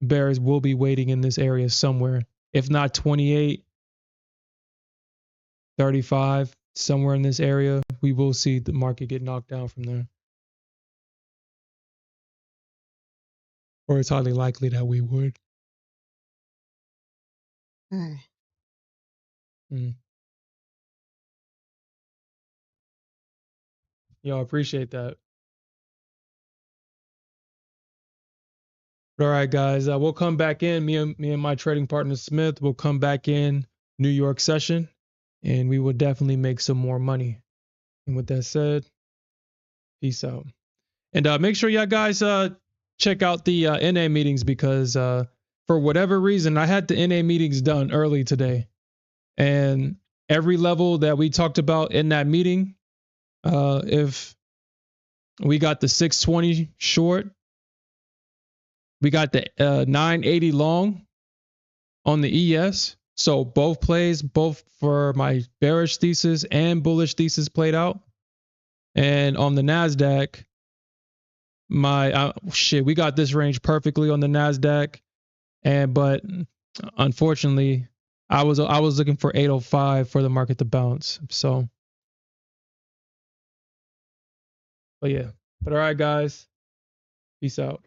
bears will be waiting in this area somewhere. If not 28, 35, somewhere in this area, we will see the market get knocked down from there. Or it's highly likely that we would. Yo, I appreciate that. All right, guys, we'll come back in. Me and my trading partner Smith will come back in New York session, and we will definitely make some more money. And with that said, peace out. And make sure y'all guys check out the NA meetings because for whatever reason, I had the NA meetings done early today, and every level that we talked about in that meeting, if we got the 620 short, we got the 980 long on the ES. So both plays, both for my bearish thesis and bullish thesis played out. And on the Nasdaq, we got this range perfectly on the Nasdaq. But unfortunately, I was looking for 805 for the market to bounce. So, but yeah. But all right, guys, peace out.